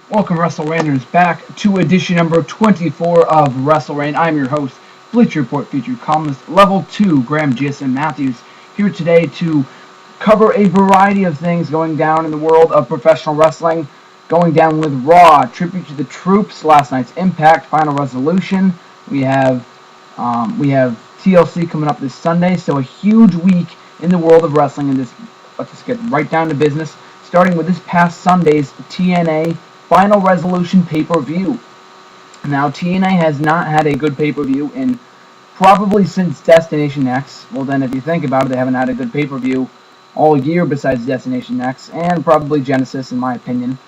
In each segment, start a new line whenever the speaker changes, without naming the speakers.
Welcome, WrestleRanters, back to edition number 24 of WrestleRant. I'm your host, Bleacher Report featured columnist Level 2, Graham Jason Matthews, here today to cover a variety of things going down in the world of professional wrestling. Going down with Raw, tribute to the troops, last night's Impact, Final Resolution. We have TLC coming up this Sunday, so a huge week in the world of wrestling. And let's just get right down to business, starting with this past Sunday's TNA Final Resolution pay-per-view. Now, TNA has not had a good pay-per-view in probably since Destination X. Well, then, if you think about it, they haven't had a good pay-per-view all year besides Destination X, and probably Genesis, in my opinion.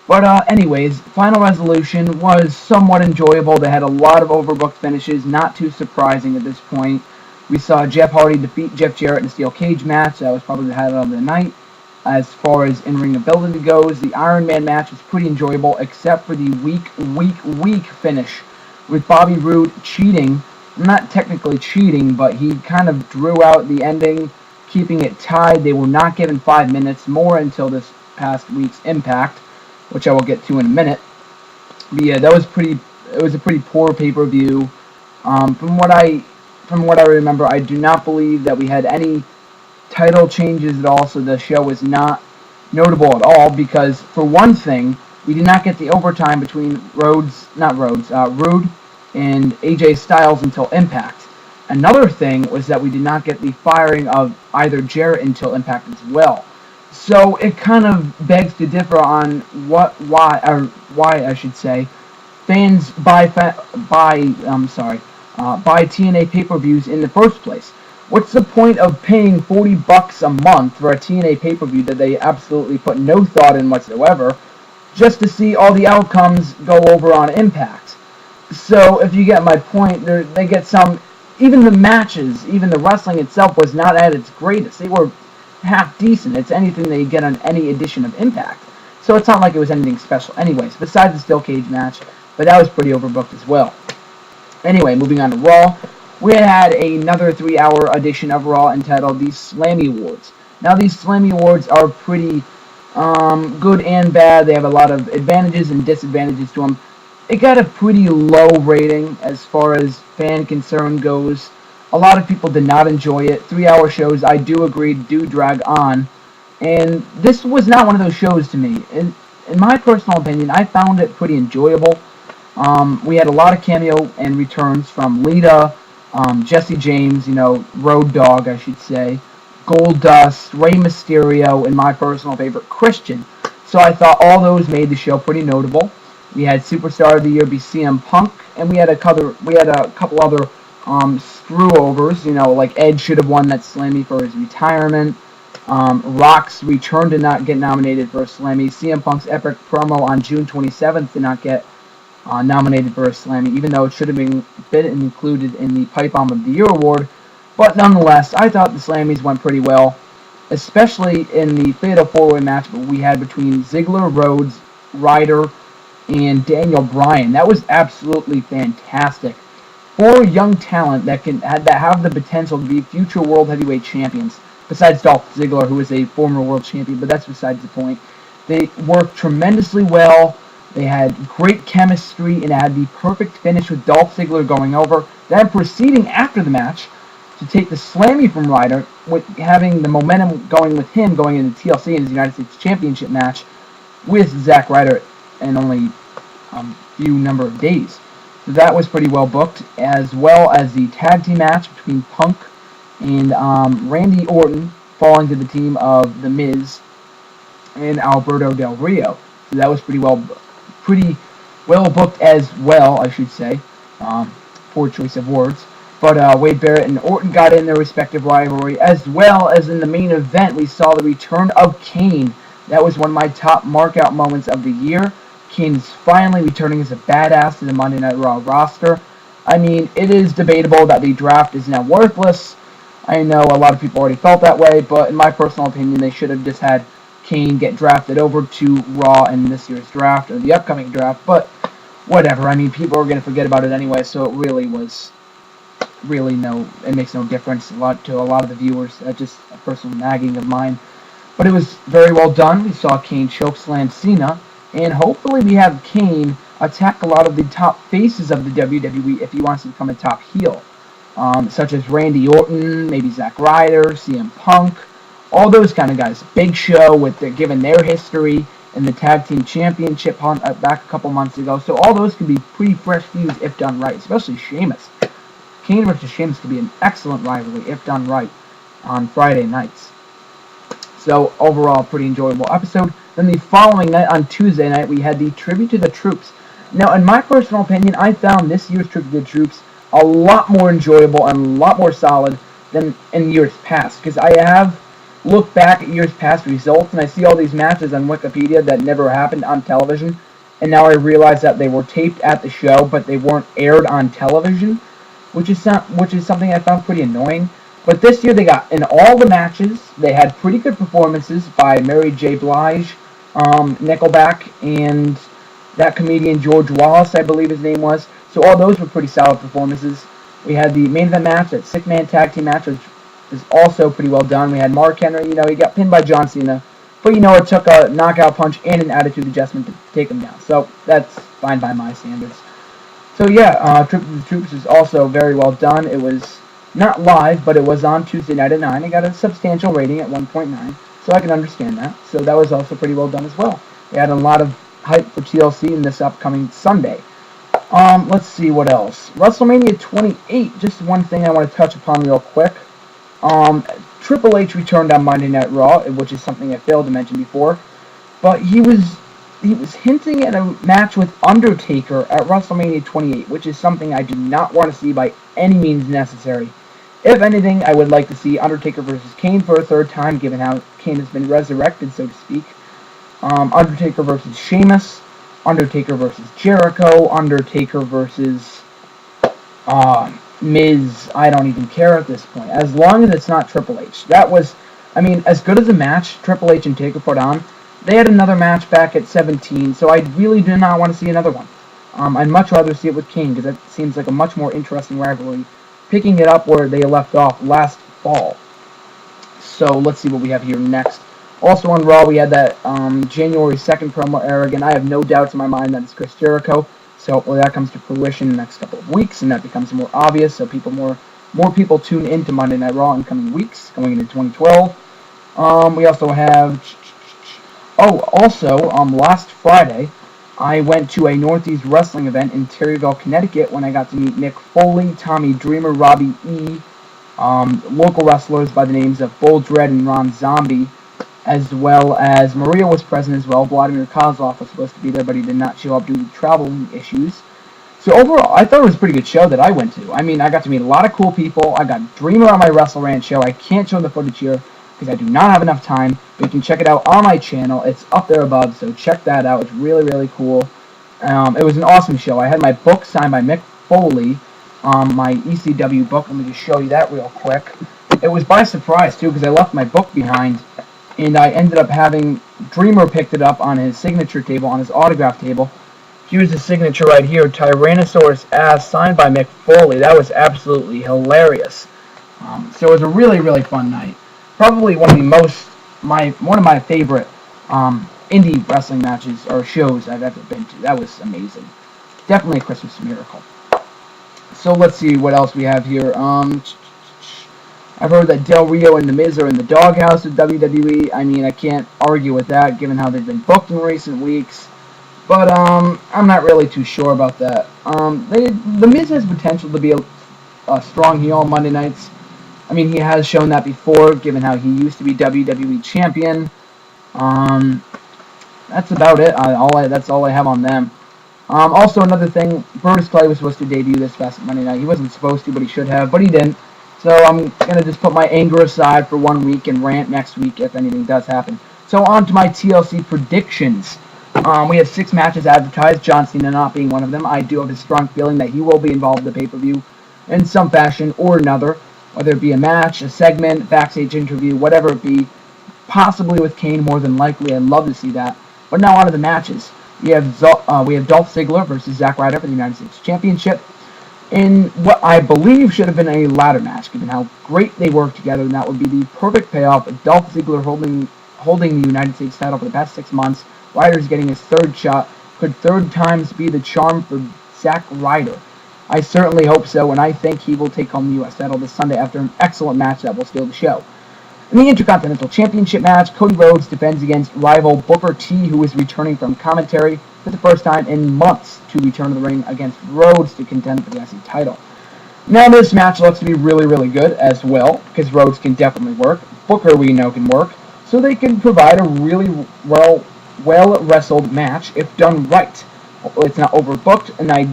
But anyways, Final Resolution was somewhat enjoyable. They had a lot of overbooked finishes, not too surprising at this point. We saw Jeff Hardy defeat Jeff Jarrett in a steel cage match. That was probably the highlight of the night. As far as in-ring ability goes, the Iron Man match was pretty enjoyable, except for the weak finish with Bobby Roode cheating. Not technically cheating, but he kind of drew out the ending, keeping it tied. They were not given 5 minutes more until this past week's Impact, which I will get to in a minute. But yeah, it was a pretty poor pay-per-view. From what I remember, I do not believe that we had any title changes at all, so the show was not notable at all because, for one thing, we did not get the overtime between Roode and AJ Styles until Impact. Another thing was that we did not get the firing of either Jarrett until Impact as well. So it kind of begs to differ on why I should say fans buy TNA pay-per-views in the first place. What's the point of paying $40 a month for a TNA pay-per-view that they absolutely put no thought in whatsoever, just to see all the outcomes go over on Impact? So if you get my point, they get some. Even the matches, even the wrestling itself was not at its greatest. They were half decent. It's anything that you get on any edition of Impact. So it's not like it was anything special. Anyways, besides the steel cage match, but that was pretty overbooked as well. Anyway, moving on to Raw. We had another 3-hour edition of Raw entitled the Slammy Awards. Now, these Slammy Awards are pretty good and bad. They have a lot of advantages and disadvantages to them. It got a pretty low rating as far as fan concern goes. A lot of people did not enjoy it. 3-hour shows, I do agree, do drag on. And this was not one of those shows to me. In my personal opinion, I found it pretty enjoyable. We had a lot of cameo and returns from Lita, Jesse James, Road Dogg, I should say, Goldust, Rey Mysterio, and my personal favorite, Christian. So I thought all those made the show pretty notable. We had Superstar of the Year be CM Punk, and we had a couple other screw-overs. Like Edge should have won that Slammy for his retirement. Rock's return did not get nominated for a Slammy. CM Punk's epic promo on June 27th did not get nominated for a Slammy, even though it should have been included in the Pipe Bomb of the Year award. But nonetheless, I thought the Slammys went pretty well, especially in the Fatal 4-Way match we had between Ziggler, Rhodes, Ryder, and Daniel Bryan. That was absolutely fantastic. 4 young talent that have the potential to be future World Heavyweight Champions, besides Dolph Ziggler, who is a former World Champion, but that's besides the point. They worked tremendously well. They had great chemistry, and it had the perfect finish with Dolph Ziggler going over, then proceeding after the match to take the Slammy from Ryder, with having the momentum going with him going into TLC in his United States Championship match with Zack Ryder in only a few number of days. So that was pretty well booked, as well as the tag team match between Punk and Randy Orton falling to the team of The Miz and Alberto Del Rio. So that was pretty well booked as well, I should say. Poor choice of words. But Wade Barrett and Orton got in their respective rivalry, as well as in the main event, we saw the return of Kane. That was one of my top markout moments of the year. Kane is finally returning as a badass to the Monday Night Raw roster. I mean, it is debatable that the draft is now worthless. I know a lot of people already felt that way, but in my personal opinion, they should have just had Kane get drafted over to Raw in this year's draft, or the upcoming draft, but whatever. I mean, people are going to forget about it anyway, so it makes no difference to a lot of the viewers. That's just a personal nagging of mine. But it was very well done. We saw Kane chokeslam Cena, And hopefully we have Kane attack a lot of the top faces of the WWE if he wants to become a top heel. Such as Randy Orton, maybe Zack Ryder, CM Punk, all those kind of guys. Big Show, given their history in the Tag Team Championship back a couple months ago. So all those could be pretty fresh feuds if done right, especially Sheamus. Kane versus Sheamus could be an excellent rivalry if done right on Friday nights. So overall, pretty enjoyable episode. Then the following night, on Tuesday night, we had the Tribute to the Troops. Now, in my personal opinion, I found this year's Tribute to the Troops a lot more enjoyable and a lot more solid than in years past. Because I have looked back at years past results, and I see all these matches on Wikipedia that never happened on television. And now I realize that they were taped at the show, but they weren't aired on television, which is something I found pretty annoying. But this year they got in all the matches. They had pretty good performances by Mary J. Blige, Nickelback, and that comedian George Wallace, I believe his name was. So all those were pretty solid performances. We had the main event match, that 6-man tag team match, which was also pretty well done. We had Mark Henry, he got pinned by John Cena. But it took a knockout punch and an attitude adjustment to take him down. So that's fine by my standards. So yeah, Tribute to the Troops is also very well done. It was not live, but it was on Tuesday night at 9. It got a substantial rating at 1.9, so I can understand that. So that was also pretty well done as well. They had a lot of hype for TLC in this upcoming Sunday. Let's see what else. WrestleMania 28, just one thing I want to touch upon real quick. Triple H returned on Monday Night Raw, which is something I failed to mention before, but he was hinting at a match with Undertaker at WrestleMania 28, which is something I do not want to see by any means necessary. If anything, I would like to see Undertaker versus Kane for a third time, given how Kane has been resurrected, so to speak. Undertaker versus Sheamus, Undertaker versus Jericho, Undertaker versus Miz. I don't even care at this point, as long as it's not Triple H. That was, as good as a match Triple H and Taker put on, they had another match back at 17, so I really do not want to see another one. I'd much rather see it with Kane, because that seems like a much more interesting rivalry, picking it up where they left off last fall. So let's see what we have here next. Also on Raw, we had that January 2nd promo era. Again, I have no doubts in my mind that it's Chris Jericho, so hopefully that comes to fruition in the next couple of weeks, and that becomes more obvious, so more people tune into Monday Night Raw in coming weeks, going into 2012. We also have... last Friday, I went to a Northeast Wrestling event in Terryville, Connecticut, when I got to meet Mick Foley, Tommy Dreamer, Robbie E., local wrestlers by the names of Bull Dread and Ron Zombie, as well as Maria was present as well. Vladimir Kozlov was supposed to be there, but he did not show up due to travel issues. So overall, I thought it was a pretty good show that I went to. I got to meet a lot of cool people. I got Dreamer on my WrestleRant show. I can't show the footage here because I do not have enough time, but you can check it out on my channel. It's up there above, so check that out. It's really, really cool. It was an awesome show. I had my book signed by Mick Foley, my ECW book. Let me just show you that real quick. It was by surprise, too, because I left my book behind, and I ended up having Dreamer picked it up on his signature table, on his autograph table. Here's the signature right here, Tyrannosaurus Ass, signed by Mick Foley. That was absolutely hilarious. So it was a really, really fun night. Probably one of my favorite indie wrestling matches or shows I've ever been to. That was amazing. Definitely a Christmas miracle. So let's see what else we have here. I've heard that Del Rio and The Miz are in the doghouse with WWE. I can't argue with that, given how they've been booked in recent weeks. But I'm not really too sure about that. The Miz has potential to be a strong heel on Monday nights. He has shown that before, given how he used to be WWE champion. That's about it. That's all I have on them. Also, another thing, Brutus Clay was supposed to debut this past Monday night. He wasn't supposed to, but he should have, but he didn't. So I'm going to just put my anger aside for 1 week and rant next week if anything does happen. So on to my TLC predictions. We have 6 matches advertised, John Cena not being one of them. I do have a strong feeling that he will be involved in the pay-per-view in some fashion or another, whether it be a match, a segment, backstage interview, whatever it be, possibly with Kane more than likely. I'd love to see that. But now on to the matches. We have Dolph Ziggler versus Zack Ryder for the United States Championship in what I believe should have been a ladder match, given how great they work together, and that would be the perfect payoff of Dolph Ziggler holding the United States title for the past 6 months, Ryder's getting his third shot. Could third times be the charm for Zack Ryder? I certainly hope so, and I think he will take home the U.S. title this Sunday after an excellent match that will steal the show. In the Intercontinental Championship match, Cody Rhodes defends against rival Booker T, who is returning from commentary for the first time in months to return to the ring against Rhodes to contend for the IC title. Now this match looks to be really, really good as well, because Rhodes can definitely work. Booker, we know, can work, so they can provide a really well-wrestled match if done right. Hopefully it's not overbooked, and I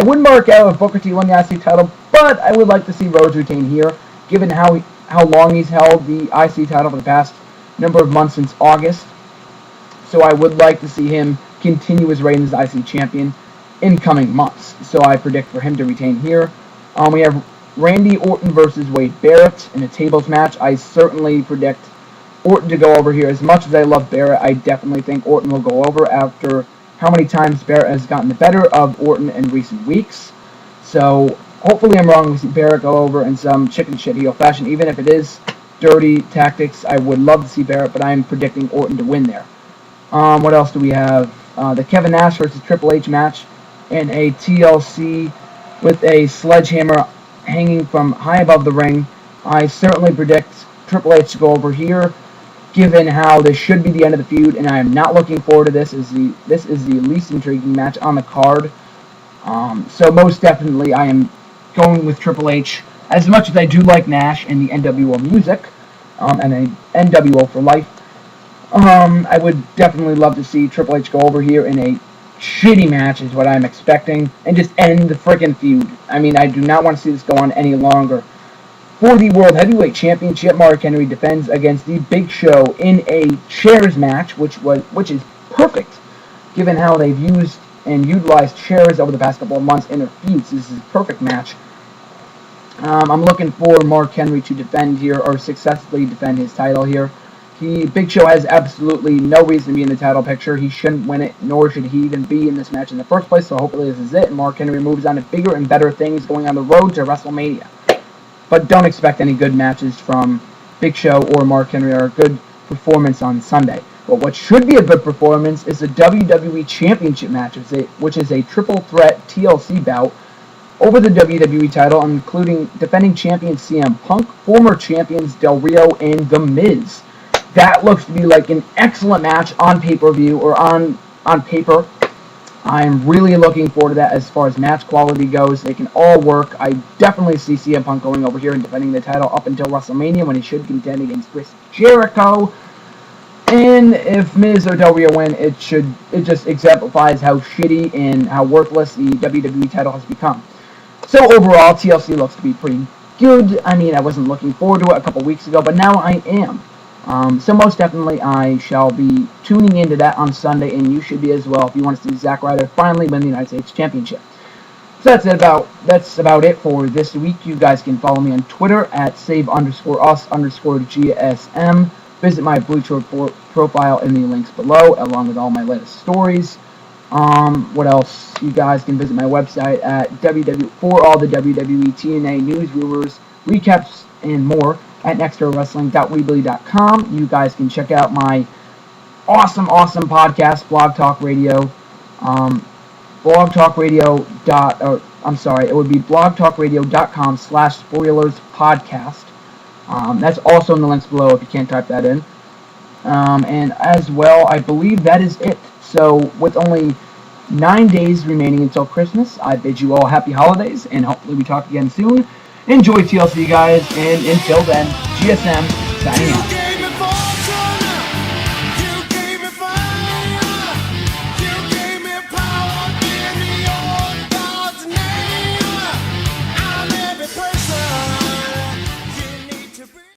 would mark out if Booker T won the IC title, but I would like to see Rhodes retain here, given how long he's held the IC title for the past number of months since August. So I would like to see him continue his reign as IC champion in coming months. So I predict for him to retain here. We have Randy Orton versus Wade Barrett in a tables match. I certainly predict Orton to go over here. As much as I love Barrett, I definitely think Orton will go over after how many times Barrett has gotten the better of Orton in recent weeks. So hopefully I'm wrong. We see Barrett go over in some chicken shit heel fashion. Even if it is dirty tactics, I would love to see Barrett, but I'm predicting Orton to win there. What else do we have? The Kevin Nash versus Triple H match in a TLC with a sledgehammer hanging from high above the ring. I certainly predict Triple H to go over here, given how this should be the end of the feud, and I am not looking forward to this. This is the least intriguing match on the card. So most definitely I am going with Triple H. As much as I do like Nash and the NWO music, and a NWO for life, I would definitely love to see Triple H go over here in a shitty match is what I'm expecting, and just end the freaking feud. I mean, I do not want to see this go on any longer. For the World Heavyweight Championship, Mark Henry defends against the Big Show in a chairs match, which is perfect, given how they've used and utilized chairs over the past couple of months in their feuds. This is a perfect match. I'm looking for Mark Henry to defend here, or successfully defend his title here. Big Show has absolutely no reason to be in the title picture. He shouldn't win it, nor should he even be in this match in the first place, so hopefully this is it, and Mark Henry moves on to bigger and better things going on the road to WrestleMania. But don't expect any good matches from Big Show or Mark Henry, or a good performance on Sunday. But what should be a good performance is the WWE Championship match, which is a triple threat TLC bout over the WWE title, including defending champion CM Punk, former champions Del Rio, and The Miz. That looks to be like an excellent match on pay-per-view, or on paper. I'm really looking forward to that as far as match quality goes. They can all work. I definitely see CM Punk going over here and defending the title up until WrestleMania, when he should contend against Chris Jericho. And if Miz or Del Rio win, it just exemplifies how shitty and how worthless the WWE title has become. So overall, TLC looks to be pretty good. I mean, I wasn't looking forward to it a couple weeks ago, but now I am. So most definitely I shall be tuning into that on Sunday, and you should be as well if you want to see Zack Ryder finally win the United States Championship. So that's about it for this week. You guys can follow me on Twitter at save_us_GSM. Visit my Bleacher profile in the links below, along with all my latest stories. What else? You guys can visit my website at for all the WWE, TNA news, rumors, recaps, and more at nextdorwrestling.weebly.com. You guys can check out my awesome podcast, Blog Talk Radio. It would be blogtalkradio.com/spoilerspodcast. That's also in the links below if you can't type that in. And as well, I believe that is it. So with only 9 days remaining until Christmas, I bid you all happy holidays, and hopefully we talk again soon. Enjoy TLC, guys, and until then, GSM signing out.